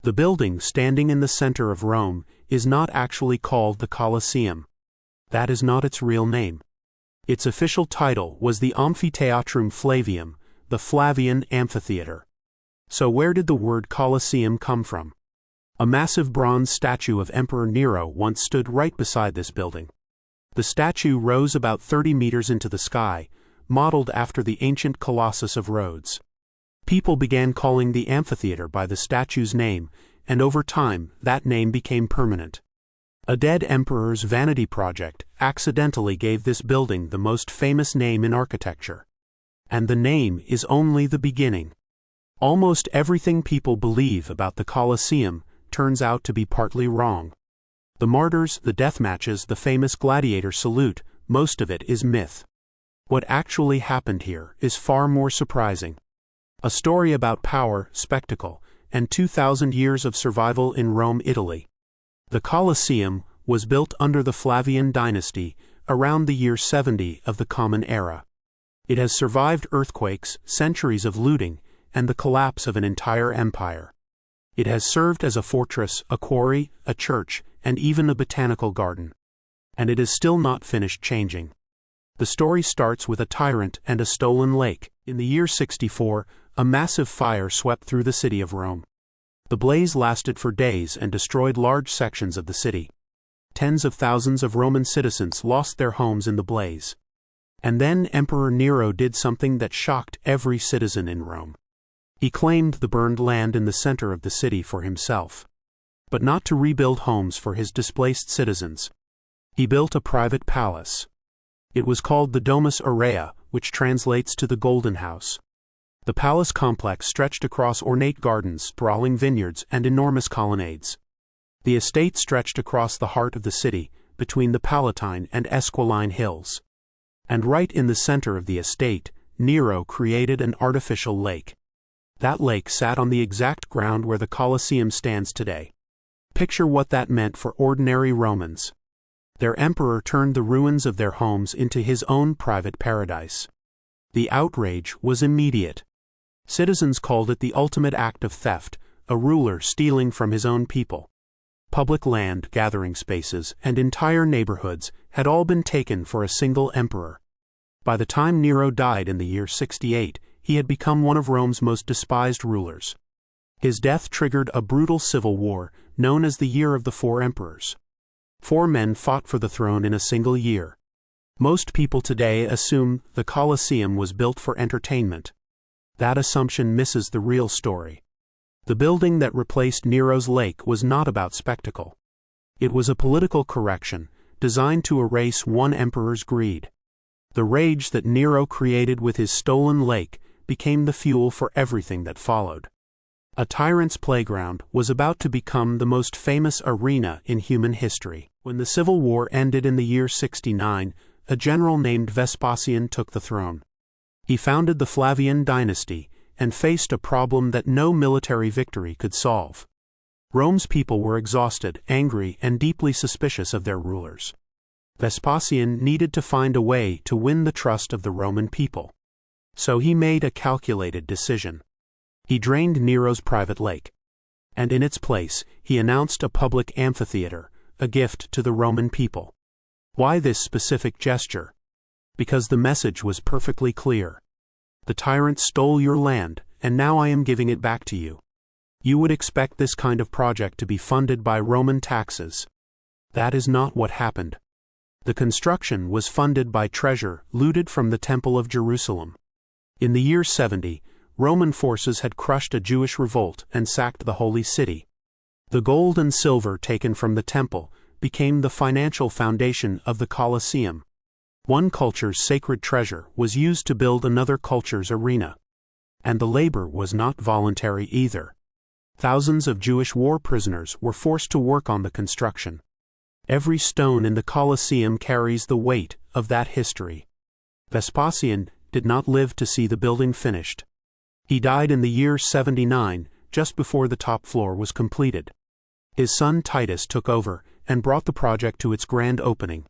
The building standing in the center of Rome is not actually called the Colosseum. That is not its real name. Its official title was the Amphitheatrum Flavium, the Flavian amphitheater. So where did the word Colosseum come from? A massive bronze statue of Emperor Nero once stood right beside this building. The statue rose about 30 meters into the sky, modeled after the ancient Colossus of Rhodes. People began calling the amphitheater by the statue's name, and over time, that name became permanent. A dead emperor's vanity project accidentally gave this building the most famous name in architecture. And the name is only the beginning. Almost everything people believe about the Colosseum turns out to be partly wrong. The martyrs, the death matches, the famous gladiator salute, most of it is myth. What actually happened here is far more surprising. A story about power, spectacle, and 2,000 years of survival in Rome, Italy. The Colosseum was built under the Flavian dynasty around the year 70 of the Common Era. It has survived earthquakes, centuries of looting, and the collapse of an entire empire. It has served as a fortress, a quarry, a church, and even a botanical garden. And it is still not finished changing. The story starts with a tyrant and a stolen lake. In the year 64, a massive fire swept through the city of Rome. The blaze lasted for days and destroyed large sections of the city. Tens of thousands of Roman citizens lost their homes in the blaze. And then Emperor Nero did something that shocked every citizen in Rome. He claimed the burned land in the center of the city for himself. But not to rebuild homes for his displaced citizens. He built a private palace. It was called the Domus Aurea, which translates to the Golden House. The palace complex stretched across ornate gardens, sprawling vineyards, and enormous colonnades. The estate stretched across the heart of the city, between the Palatine and Esquiline hills. And right in the center of the estate, Nero created an artificial lake. That lake sat on the exact ground where the Colosseum stands today. Picture what that meant for ordinary Romans. Their emperor turned the ruins of their homes into his own private paradise. The outrage was immediate. Citizens called it the ultimate act of theft, a ruler stealing from his own people. Public land, gathering spaces, and entire neighborhoods had all been taken for a single emperor. By the time Nero died in the year 68, he had become one of Rome's most despised rulers. His death triggered a brutal civil war, known as the Year of the Four Emperors. 4 men fought for the throne in a single year. Most people today assume the Colosseum was built for entertainment. That assumption misses the real story. The building that replaced Nero's lake was not about spectacle. It was a political correction, designed to erase one emperor's greed. The rage that Nero created with his stolen lake became the fuel for everything that followed. A tyrant's playground was about to become the most famous arena in human history. When the civil war ended in the year 69, a general named Vespasian took the throne. He founded the Flavian dynasty and faced a problem that no military victory could solve. Rome's people were exhausted, angry, and deeply suspicious of their rulers. Vespasian needed to find a way to win the trust of the Roman people. So he made a calculated decision. He drained Nero's private lake. And in its place, he announced a public amphitheater, a gift to the Roman people. Why this specific gesture? Because the message was perfectly clear. The tyrant stole your land, and now I am giving it back to you. You would expect this kind of project to be funded by Roman taxes. That is not what happened. The construction was funded by treasure looted from the Temple of Jerusalem. In the year 70, Roman forces had crushed a Jewish revolt and sacked the Holy City. The gold and silver taken from the temple became the financial foundation of the Colosseum. One culture's sacred treasure was used to build another culture's arena. And the labor was not voluntary either. Thousands of Jewish war prisoners were forced to work on the construction. Every stone in the Colosseum carries the weight of that history. Vespasian did not live to see the building finished. He died in the year 79, just before the top floor was completed. His son Titus took over and brought the project to its grand opening.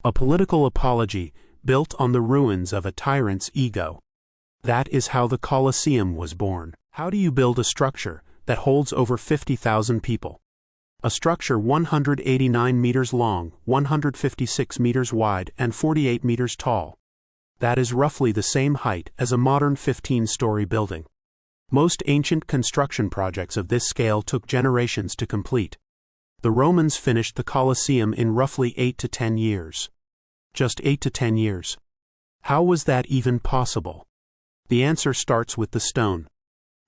A political apology built on the ruins of a tyrant's ego. That is how the Colosseum was born. How do you build a structure that holds over 50,000 people. A structure 189 meters long, 156 meters wide, and 48 meters tall. That is roughly the same height as a modern 15-story building. Most ancient construction projects of this scale took generations to complete. The Romans finished the Colosseum in roughly 8 to 10 years. Just 8 to 10 years. How was that even possible? The answer starts with the stone.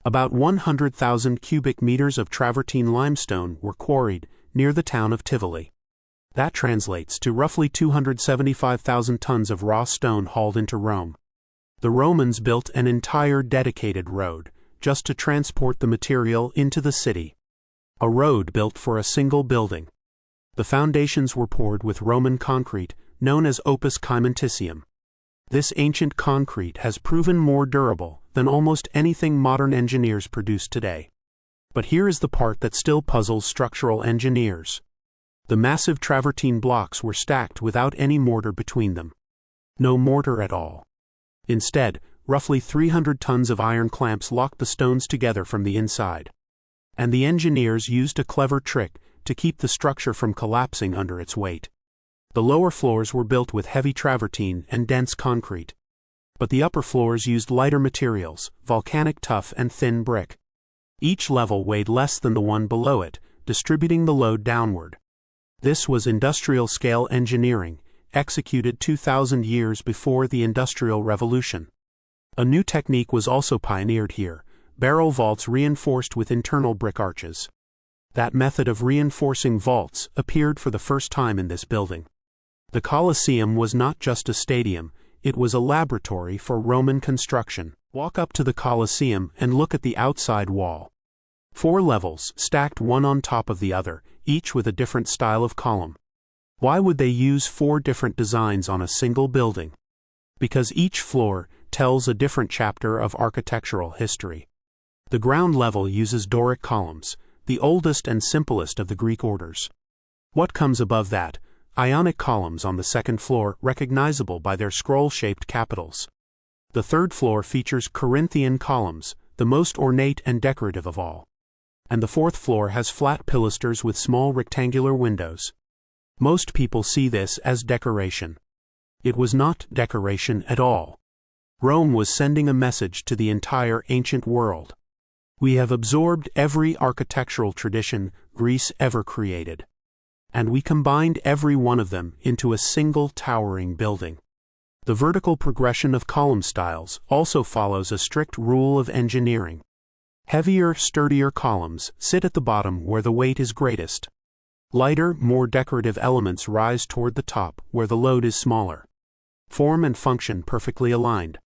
About 100,000 cubic meters of travertine limestone were quarried near the town of Tivoli. That translates to roughly 275,000 tons of raw stone hauled into Rome. The Romans built an entire dedicated road just to transport the material into the city. A road built for a single building. The foundations were poured with Roman concrete, known as opus caementicium. This ancient concrete has proven more durable than almost anything modern engineers produce today. But here is the part that still puzzles structural engineers. The massive travertine blocks were stacked without any mortar between them. No mortar at all. Instead, roughly 300 tons of iron clamps locked the stones together from the inside. And the engineers used a clever trick to keep the structure from collapsing under its weight. The lower floors were built with heavy travertine and dense concrete. But the upper floors used lighter materials, volcanic tuff and thin brick. Each level weighed less than the one below it, distributing the load downward. This was industrial-scale engineering, executed 2,000 years before the Industrial Revolution. A new technique was also pioneered here, barrel vaults reinforced with internal brick arches. That method of reinforcing vaults appeared for the first time in this building. The Colosseum was not just a stadium, it was a laboratory for Roman construction. Walk up to the Colosseum and look at the outside wall. 4 levels, stacked one on top of the other, each with a different style of column. Why would they use 4 different designs on a single building? Because each floor tells a different chapter of architectural history. The ground level uses Doric columns, the oldest and simplest of the Greek orders. What comes above that? Ionic columns on the second floor, recognizable by their scroll-shaped capitals. The third floor features Corinthian columns, the most ornate and decorative of all. And the fourth floor has flat pilasters with small rectangular windows. Most people see this as decoration. It was not decoration at all. Rome was sending a message to the entire ancient world. We have absorbed every architectural tradition Greece ever created. And we combined every one of them into a single towering building. The vertical progression of column styles also follows a strict rule of engineering. Heavier, sturdier columns sit at the bottom where the weight is greatest. Lighter, more decorative elements rise toward the top where the load is smaller. Form and function perfectly aligned.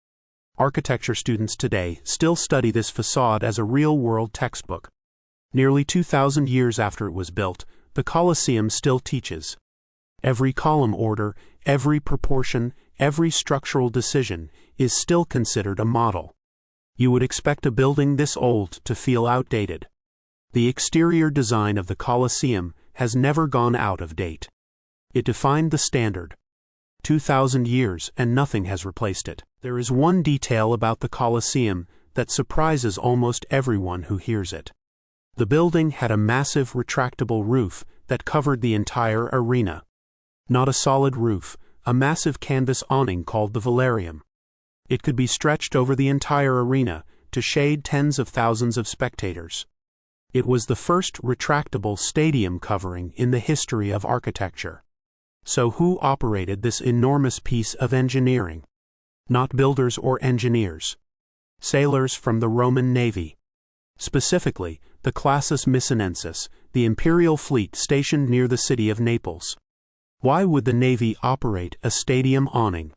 Architecture students today still study this facade as a real-world textbook. Nearly 2,000 years after it was built, the Colosseum still teaches. Every column order, every proportion, every structural decision is still considered a model. You would expect a building this old to feel outdated. The exterior design of the Colosseum has never gone out of date. It defined the standard. 2,000 years and nothing has replaced it. There is one detail about the Colosseum that surprises almost everyone who hears it. The building had a massive retractable roof that covered the entire arena. Not a solid roof, a massive canvas awning called the velarium. It could be stretched over the entire arena to shade tens of thousands of spectators. It was the first retractable stadium covering in the history of architecture. So who operated this enormous piece of engineering? Not builders or engineers. Sailors from the Roman Navy. Specifically, the Classis Missinensis, the imperial fleet stationed near the city of Naples. Why would the Navy operate a stadium awning?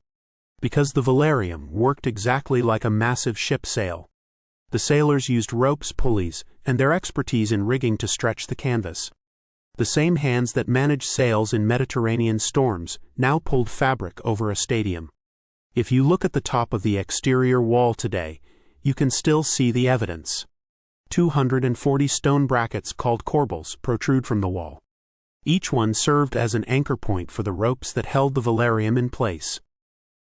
Because the velarium worked exactly like a massive ship sail. The sailors used ropes, pulleys, and their expertise in rigging to stretch the canvas. The same hands that managed sails in Mediterranean storms now pulled fabric over a stadium. If you look at the top of the exterior wall today, you can still see the evidence. 240 stone brackets called corbels protrude from the wall. Each one served as an anchor point for the ropes that held the velarium in place.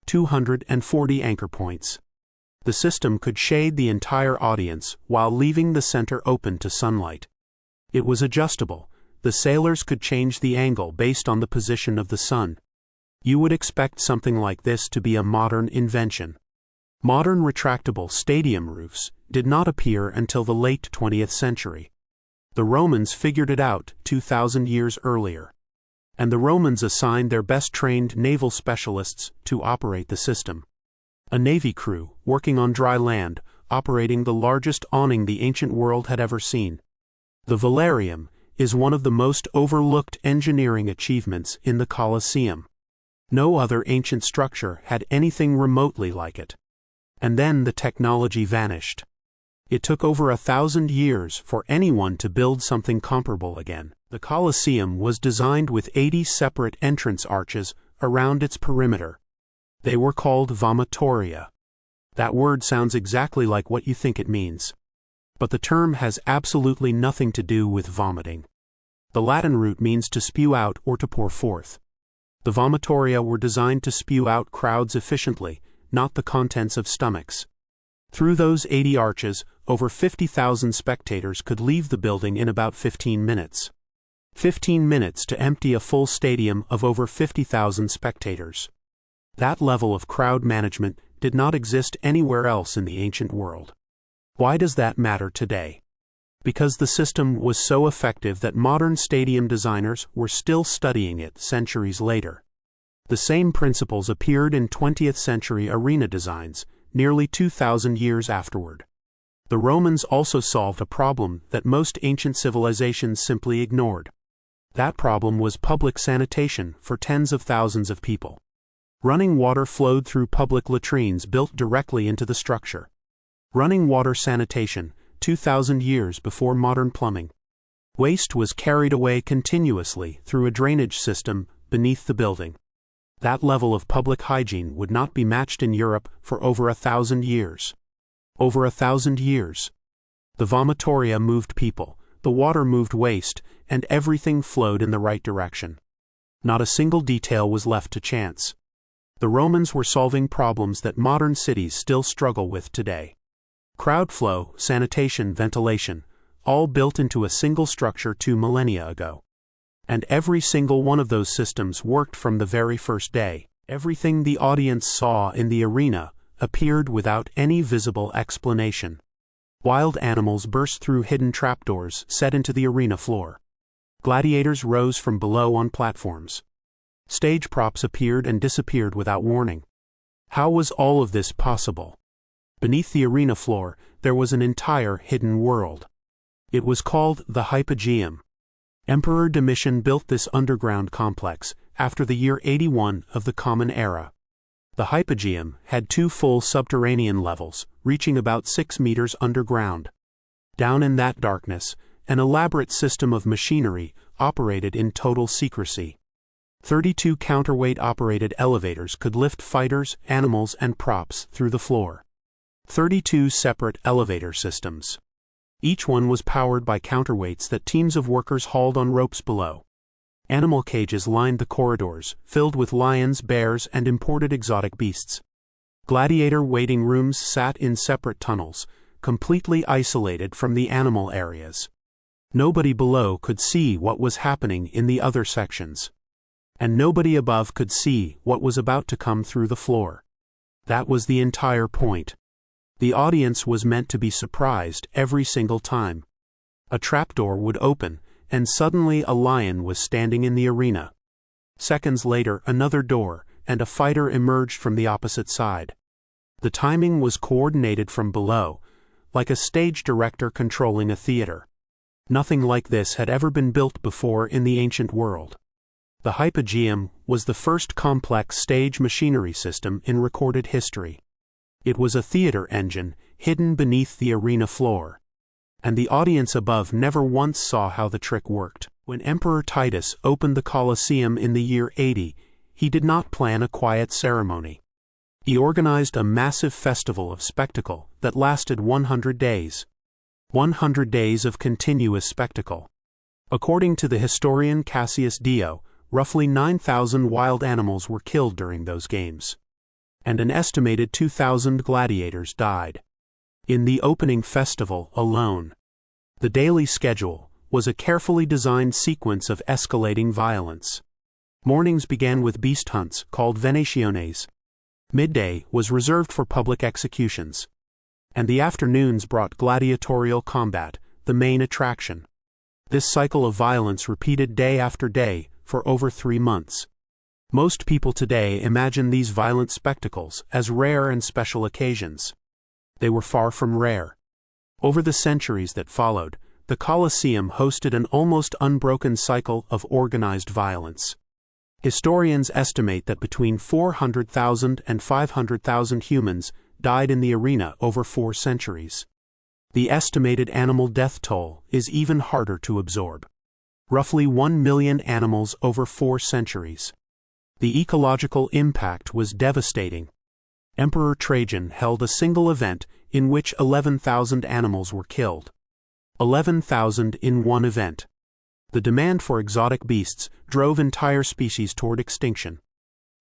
240 anchor points. The system could shade the entire audience while leaving the center open to sunlight. It was adjustable. The sailors could change the angle based on the position of the sun. You would expect something like this to be a modern invention. Modern retractable stadium roofs did not appear until the late 20th century. The Romans figured it out 2,000 years earlier. And the Romans assigned their best-trained naval specialists to operate the system. A navy crew, working on dry land, operating the largest awning the ancient world had ever seen. The Velarium is one of the most overlooked engineering achievements in the Colosseum. No other ancient structure had anything remotely like it. And then the technology vanished. It took over 1,000 years for anyone to build something comparable again. The Colosseum was designed with 80 separate entrance arches around its perimeter. They were called vomitoria. That word sounds exactly like what you think it means. But the term has absolutely nothing to do with vomiting. The Latin root means to spew out or to pour forth. The vomitoria were designed to spew out crowds efficiently, not the contents of stomachs. Through those 80 arches, over 50,000 spectators could leave the building in about 15 minutes. 15 minutes to empty a full stadium of over 50,000 spectators. That level of crowd management did not exist anywhere else in the ancient world. Why does that matter today? Because the system was so effective that modern stadium designers were still studying it centuries later. The same principles appeared in 20th century arena designs, nearly 2,000 years afterward. The Romans also solved a problem that most ancient civilizations simply ignored. That problem was public sanitation for tens of thousands of people. Running water flowed through public latrines built directly into the structure. Running water sanitation, 2,000 years before modern plumbing. Waste was carried away continuously through a drainage system beneath the building. That level of public hygiene would not be matched in Europe for over 1,000 years. Over 1,000 years. The vomitoria moved people, the water moved waste, and everything flowed in the right direction. Not a single detail was left to chance. The Romans were solving problems that modern cities still struggle with today. Crowd flow, sanitation, ventilation, all built into a single structure 2 millennia ago. And every single one of those systems worked from the very first day. Everything the audience saw in the arena appeared without any visible explanation. Wild animals burst through hidden trapdoors set into the arena floor. Gladiators rose from below on platforms. Stage props appeared and disappeared without warning. How was all of this possible? Beneath the arena floor, there was an entire hidden world. It was called the Hypogeum. Emperor Domitian built this underground complex after the year 81 of the Common Era. The Hypogeum had 2 full subterranean levels, reaching about 6 meters underground. Down in that darkness, an elaborate system of machinery operated in total secrecy. 32 counterweight-operated elevators could lift fighters, animals, and props through the floor. 32 separate elevator systems. Each one was powered by counterweights that teams of workers hauled on ropes below. Animal cages lined the corridors, filled with lions, bears, and imported exotic beasts. Gladiator waiting rooms sat in separate tunnels, completely isolated from the animal areas. Nobody below could see what was happening in the other sections. And nobody above could see what was about to come through the floor. That was the entire point. The audience was meant to be surprised every single time. A trapdoor would open, and suddenly a lion was standing in the arena. Seconds later, another door, and a fighter emerged from the opposite side. The timing was coordinated from below, like a stage director controlling a theater. Nothing like this had ever been built before in the ancient world. The Hypogeum was the first complex stage machinery system in recorded history. It was a theater engine hidden beneath the arena floor. And the audience above never once saw how the trick worked. When Emperor Titus opened the Colosseum in the year 80, he did not plan a quiet ceremony. He organized a massive festival of spectacle that lasted 100 days. 100 days of continuous spectacle. According to the historian Cassius Dio, roughly 9,000 wild animals were killed during those games. and an estimated 2,000 gladiators died. In the opening festival alone, the daily schedule was a carefully designed sequence of escalating violence. Mornings began with beast hunts called venationes. Midday was reserved for public executions, and the afternoons brought gladiatorial combat, the main attraction. This cycle of violence repeated day after day for over 3 months. Most people today imagine these violent spectacles as rare and special occasions. They were far from rare. Over the centuries that followed, the Colosseum hosted an almost unbroken cycle of organized violence. Historians estimate that between 400,000 and 500,000 humans died in the arena over 4 centuries. The estimated animal death toll is even harder to absorb. Roughly 1 million animals over 4 centuries. The ecological impact was devastating. Emperor Trajan held a single event in which 11,000 animals were killed. 11,000 in one event. The demand for exotic beasts drove entire species toward extinction.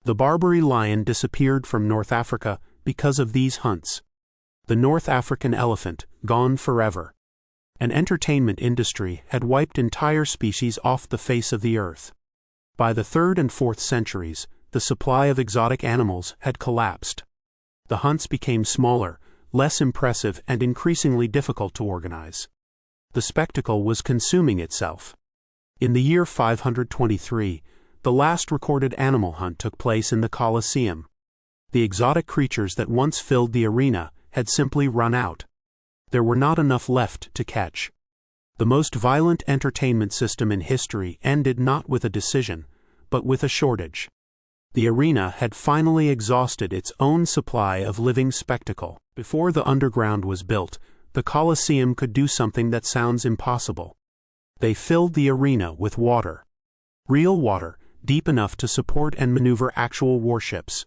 The Barbary lion disappeared from North Africa because of these hunts. The North African elephant, gone forever. An entertainment industry had wiped entire species off the face of the earth. By the 3rd and 4th centuries, the supply of exotic animals had collapsed. The hunts became smaller, less impressive, and increasingly difficult to organize. The spectacle was consuming itself. In the year 523, the last recorded animal hunt took place in the Colosseum. The exotic creatures that once filled the arena had simply run out. There were not enough left to catch. The most violent entertainment system in history ended not with a decision, but with a shortage. The arena had finally exhausted its own supply of living spectacle. Before the underground was built, the Colosseum could do something that sounds impossible. They filled the arena with water. Real water, deep enough to support and maneuver actual warships.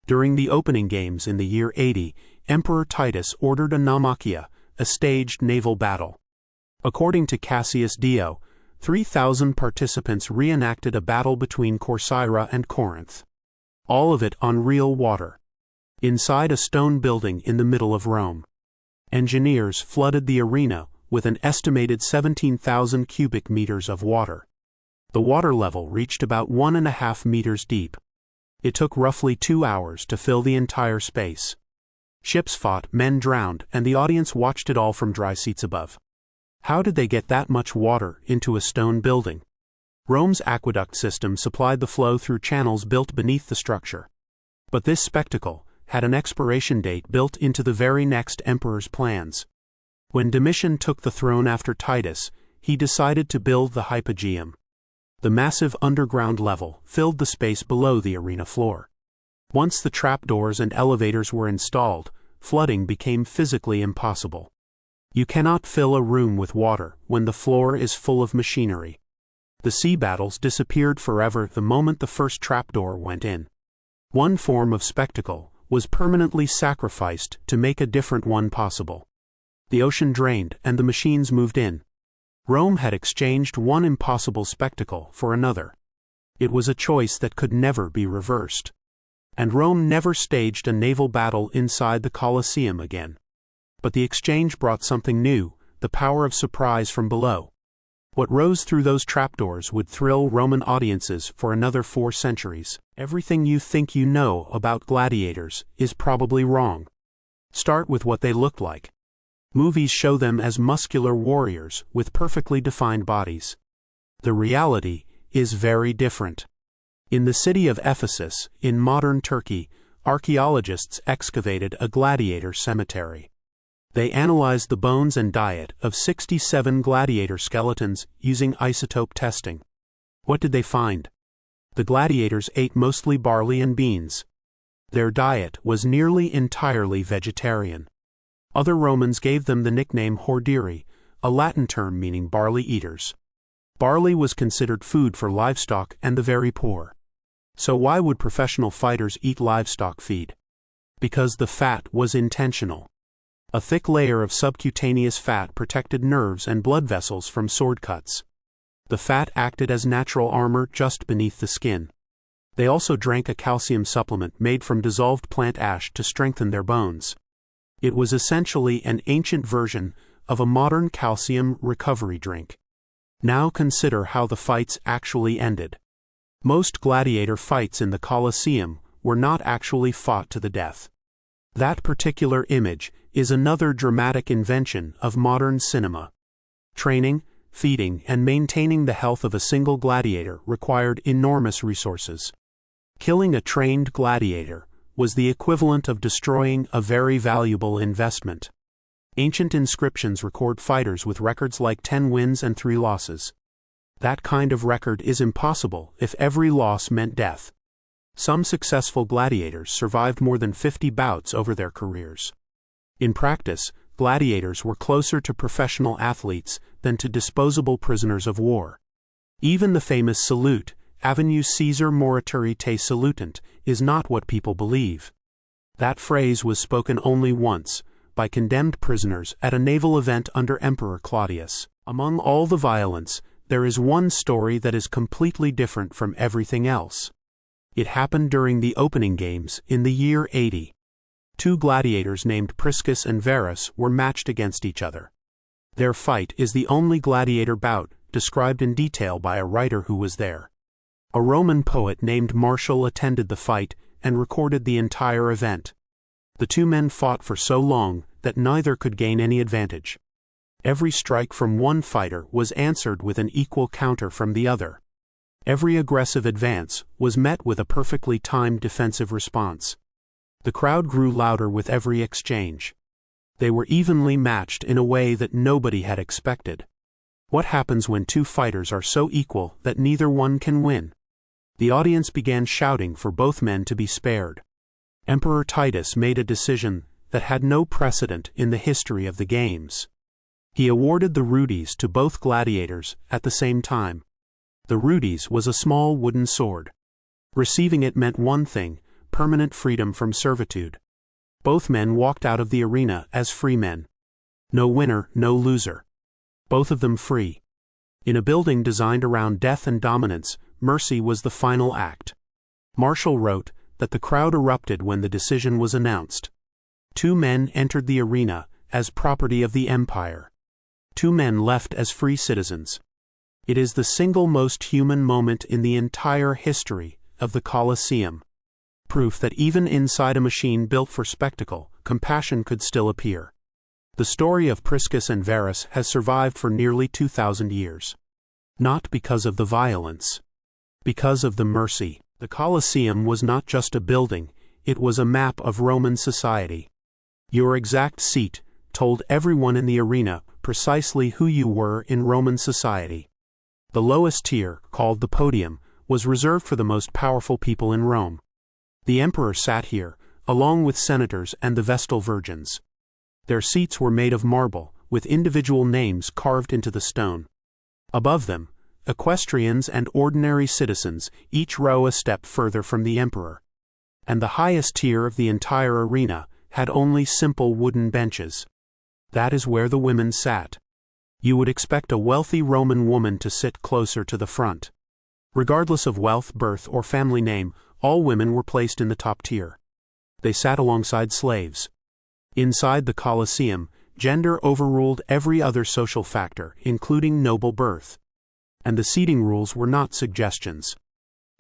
During the opening games in the year 80, Emperor Titus ordered a naumachia, a staged naval battle. According to Cassius Dio, 3,000 participants reenacted a battle between Corcyra and Corinth. All of it on real water. Inside a stone building in the middle of Rome. Engineers flooded the arena with an estimated 17,000 cubic meters of water. The water level reached about 1.5 meters deep. It took roughly 2 hours to fill the entire space. Ships fought, men drowned, and the audience watched it all from dry seats above. How did they get that much water into a stone building? Rome's aqueduct system supplied the flow through channels built beneath the structure. But this spectacle had an expiration date built into the very next emperor's plans. When Domitian took the throne after Titus, he decided to build the hypogeum. The massive underground level filled the space below the arena floor. Once the trapdoors and elevators were installed, flooding became physically impossible. You cannot fill a room with water when the floor is full of machinery. The sea battles disappeared forever the moment the first trapdoor went in. One form of spectacle was permanently sacrificed to make a different one possible. The ocean drained and the machines moved in. Rome had exchanged one impossible spectacle for another. It was a choice that could never be reversed. And Rome never staged a naval battle inside the Colosseum again. But the exchange brought something new, the power of surprise from below. What rose through those trapdoors would thrill Roman audiences for another 4 centuries. Everything you think you know about gladiators is probably wrong. Start with what they looked like. Movies show them as muscular warriors with perfectly defined bodies. The reality is very different. In the city of Ephesus, in modern Turkey, archaeologists excavated a gladiator cemetery. They analyzed the bones and diet of 67 gladiator skeletons using isotope testing. What did they find? The gladiators ate mostly barley and beans. Their diet was nearly entirely vegetarian. Other Romans gave them the nickname hordiri, a Latin term meaning barley eaters. Barley was considered food for livestock and the very poor. So why would professional fighters eat livestock feed? Because the fat was intentional. A thick layer of subcutaneous fat protected nerves and blood vessels from sword cuts. The fat acted as natural armor just beneath the skin. They also drank a calcium supplement made from dissolved plant ash to strengthen their bones. It was essentially an ancient version of a modern calcium recovery drink. Now consider how the fights actually ended. Most gladiator fights in the Colosseum were not actually fought to the death. That particular image is another dramatic invention of modern cinema. Training, feeding, and maintaining the health of a single gladiator required enormous resources. Killing a trained gladiator was the equivalent of destroying a very valuable investment. Ancient inscriptions record fighters with records like 10 wins and 3 losses. That kind of record is impossible if every loss meant death. Some successful gladiators survived more than 50 bouts over their careers. In practice, gladiators were closer to professional athletes than to disposable prisoners of war. Even the famous salute, Avenue Caesar morituri te salutant, is not what people believe. That phrase was spoken only once, by condemned prisoners at a naval event under Emperor Claudius. Among all the violence, there is one story that is completely different from everything else. It happened during the opening games in the year 80. 2 gladiators named Priscus and Verus were matched against each other. Their fight is the only gladiator bout described in detail by a writer who was there. A Roman poet named Martial attended the fight and recorded the entire event. The 2 men fought for so long that neither could gain any advantage. Every strike from one fighter was answered with an equal counter from the other. Every aggressive advance was met with a perfectly timed defensive response. The crowd grew louder with every exchange. They were evenly matched in a way that nobody had expected. What happens when 2 fighters are so equal that neither one can win? The audience began shouting for both men to be spared. Emperor Titus made a decision that had no precedent in the history of the games. He awarded the rudes to both gladiators at the same time. The rudes was a small wooden sword. Receiving it meant one thing: permanent freedom from servitude. Both men walked out of the arena as free men. No winner, no loser. Both of them free. In a building designed around death and dominance, mercy was the final act. Martial wrote that the crowd erupted when the decision was announced. 2 men entered the arena as property of the empire. 2 men left as free citizens. It is the single most human moment in the entire history of the Colosseum. Proof that even inside a machine built for spectacle, compassion could still appear. The story of Priscus and Verus has survived for nearly 2,000 years. Not because of the violence. Because of the mercy. The Colosseum was not just a building, it was a map of Roman society. Your exact seat told everyone in the arena precisely who you were in Roman society. The lowest tier, called the podium, was reserved for the most powerful people in Rome. The emperor sat here, along with senators and the Vestal virgins. Their seats were made of marble, with individual names carved into the stone. Above them, equestrians and ordinary citizens, each row a step further from the emperor. And the highest tier of the entire arena had only simple wooden benches. That is where the women sat. You would expect a wealthy Roman woman to sit closer to the front. Regardless of wealth, birth, or family name, all women were placed in the top tier. They sat alongside slaves. Inside the Colosseum, gender overruled every other social factor, including noble birth. And the seating rules were not suggestions.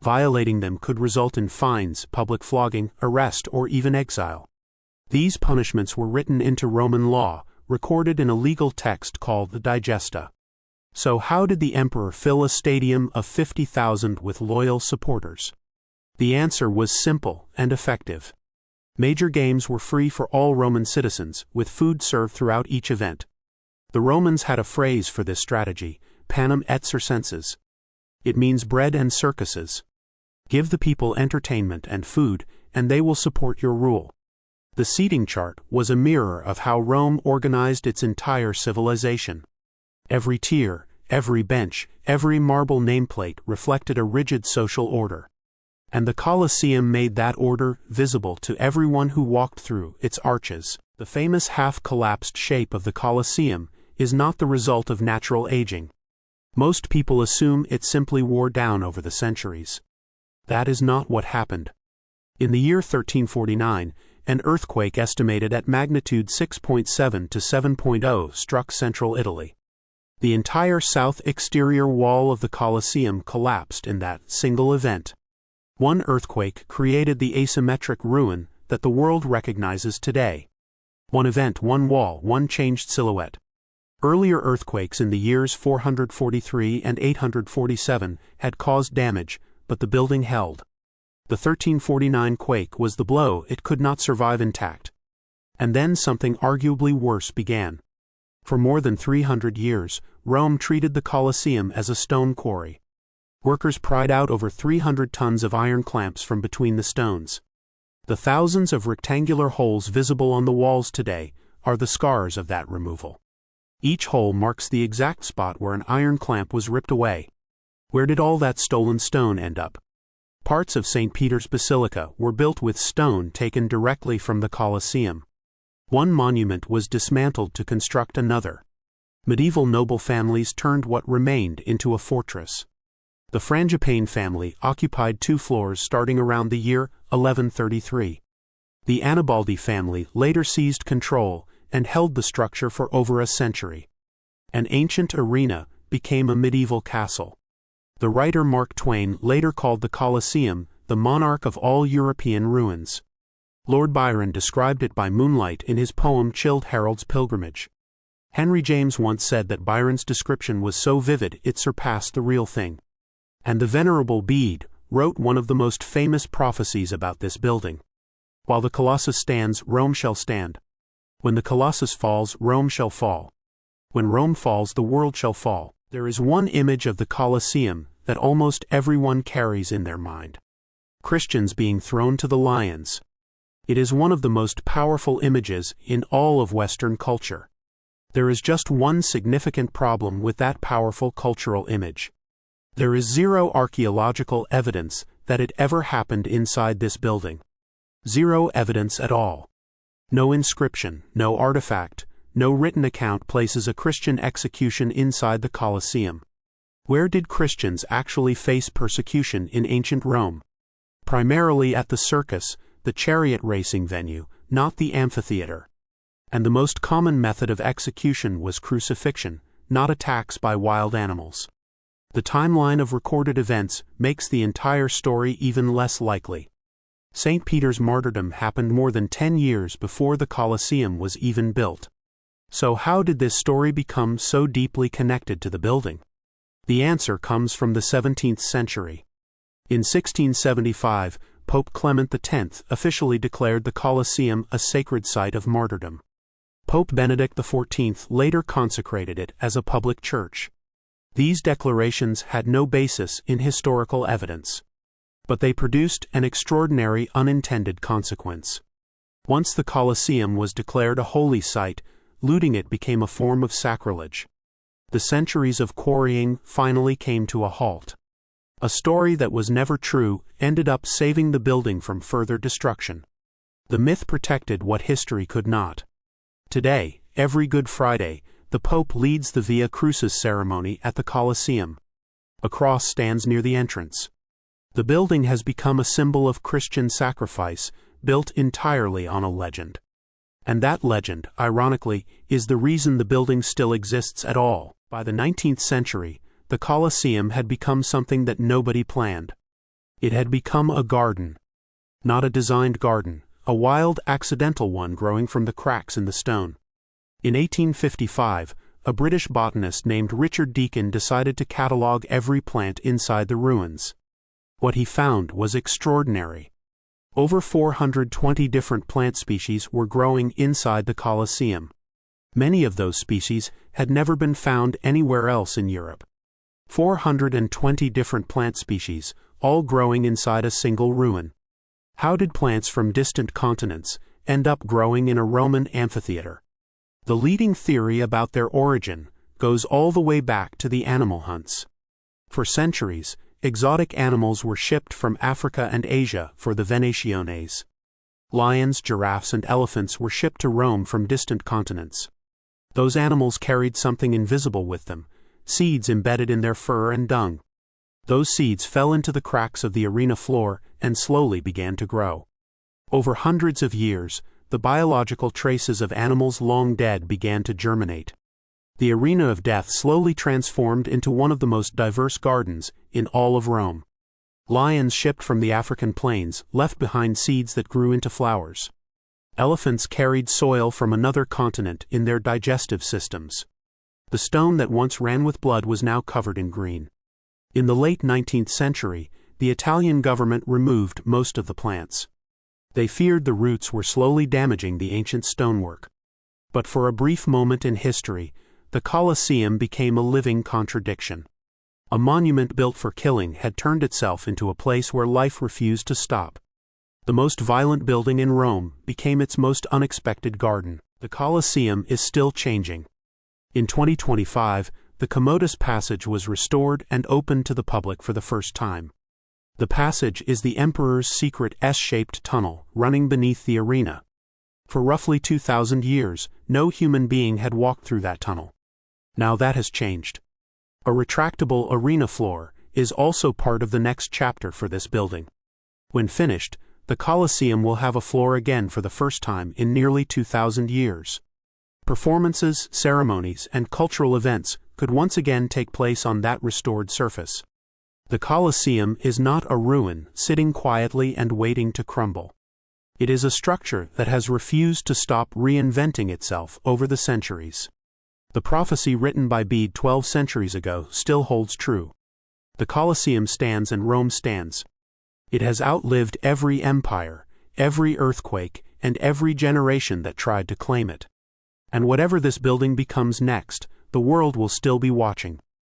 Violating them could result in fines, public flogging, arrest, or even exile. These punishments were written into Roman law, recorded in a legal text called the Digesta. So how did the emperor fill a stadium of 50,000 with loyal supporters? The answer was simple and effective. Major games were free for all Roman citizens, with food served throughout each event. The Romans had a phrase for this strategy: panem et circenses. It means bread and circuses. Give the people entertainment and food, and they will support your rule. The seating chart was a mirror of how Rome organized its entire civilization. Every tier, every bench, every marble nameplate reflected a rigid social order. And the Colosseum made that order visible to everyone who walked through its arches. The famous half-collapsed shape of the Colosseum is not the result of natural aging. Most people assume it simply wore down over the centuries. That is not what happened. In the year 1349, an earthquake estimated at magnitude 6.7 to 7.0 struck central Italy. The entire south exterior wall of the Colosseum collapsed in that single event. One earthquake created the asymmetric ruin that the world recognizes today. One event, one wall, one changed silhouette. Earlier earthquakes in the years 443 and 847 had caused damage, but the building held. The 1349 quake was the blow it could not survive intact. And then something arguably worse began. For more than 300 years, Rome treated the Colosseum as a stone quarry. Workers pried out over 300 tons of iron clamps from between the stones. The thousands of rectangular holes visible on the walls today are the scars of that removal. Each hole marks the exact spot where an iron clamp was ripped away. Where did all that stolen stone end up? Parts of St. Peter's Basilica were built with stone taken directly from the Colosseum. One monument was dismantled to construct another. Medieval noble families turned what remained into a fortress. The Frangipane family occupied 2 floors starting around the year 1133. The Annibaldi family later seized control and held the structure for over a century. An ancient arena became a medieval castle. The writer Mark Twain later called the Colosseum the monarch of all European ruins. Lord Byron described it by moonlight in his poem Childe Harold's Pilgrimage. Henry James once said that Byron's description was so vivid it surpassed the real thing. And the Venerable Bede wrote one of the most famous prophecies about this building. While the Colossus stands, Rome shall stand. When the Colossus falls, Rome shall fall. When Rome falls, the world shall fall. There is one image of the Colosseum that almost everyone carries in their mind. Christians being thrown to the lions. It is one of the most powerful images in all of Western culture. There is just one significant problem with that powerful cultural image. There is zero archaeological evidence that it ever happened inside this building. Zero evidence at all. No inscription, no artifact, no written account places a Christian execution inside the Colosseum. Where did Christians actually face persecution in ancient Rome? Primarily at the circus, the chariot racing venue, not the amphitheater. And the most common method of execution was crucifixion, not attacks by wild animals. The timeline of recorded events makes the entire story even less likely. St. Peter's martyrdom happened more than 10 years before the Colosseum was even built. So how did this story become so deeply connected to the building? The answer comes from the 17th century. In 1675, Pope Clement X officially declared the Colosseum a sacred site of martyrdom. Pope Benedict XIV later consecrated it as a public church. These declarations had no basis in historical evidence. But they produced an extraordinary unintended consequence. Once the Colosseum was declared a holy site, looting it became a form of sacrilege. The centuries of quarrying finally came to a halt. A story that was never true ended up saving the building from further destruction. The myth protected what history could not. Today, every Good Friday, the Pope leads the Via Crucis ceremony at the Colosseum. A cross stands near the entrance. The building has become a symbol of Christian sacrifice, built entirely on a legend. And that legend, ironically, is the reason the building still exists at all. By the 19th century, the Colosseum had become something that nobody planned. It had become a garden. Not a designed garden, a wild, accidental one growing from the cracks in the stone. In 1855, a British botanist named Richard Deacon decided to catalog every plant inside the ruins. What he found was extraordinary. Over 420 different plant species were growing inside the Colosseum. Many of those species had never been found anywhere else in Europe. 420 different plant species, all growing inside a single ruin. How did plants from distant continents end up growing in a Roman amphitheater? The leading theory about their origin goes all the way back to the animal hunts. For centuries, exotic animals were shipped from Africa and Asia for the Venationes. Lions, giraffes, and elephants were shipped to Rome from distant continents. Those animals carried something invisible with them, seeds embedded in their fur and dung. Those seeds fell into the cracks of the arena floor and slowly began to grow. Over hundreds of years, the biological traces of animals long dead began to germinate. The arena of death slowly transformed into one of the most diverse gardens in all of Rome. Lions shipped from the African plains left behind seeds that grew into flowers. Elephants carried soil from another continent in their digestive systems. The stone that once ran with blood was now covered in green. In the late 19th century, the Italian government removed most of the plants. They feared the roots were slowly damaging the ancient stonework. But for a brief moment in history, the Colosseum became a living contradiction. A monument built for killing had turned itself into a place where life refused to stop. The most violent building in Rome became its most unexpected garden. The Colosseum is still changing. In 2025, the Commodus Passage was restored and opened to the public for the first time. The passage is the emperor's secret S-shaped tunnel running beneath the arena. For roughly 2,000 years, no human being had walked through that tunnel. Now that has changed. A retractable arena floor is also part of the next chapter for this building. When finished, the Colosseum will have a floor again for the first time in nearly 2,000 years. Performances, ceremonies, and cultural events could once again take place on that restored surface. The Colosseum is not a ruin sitting quietly and waiting to crumble. It is a structure that has refused to stop reinventing itself over the centuries. The prophecy written by Bede 12 centuries ago still holds true. The Colosseum stands and Rome stands. It has outlived every empire, every earthquake, and every generation that tried to claim it. And whatever this building becomes next, the world will still be watching.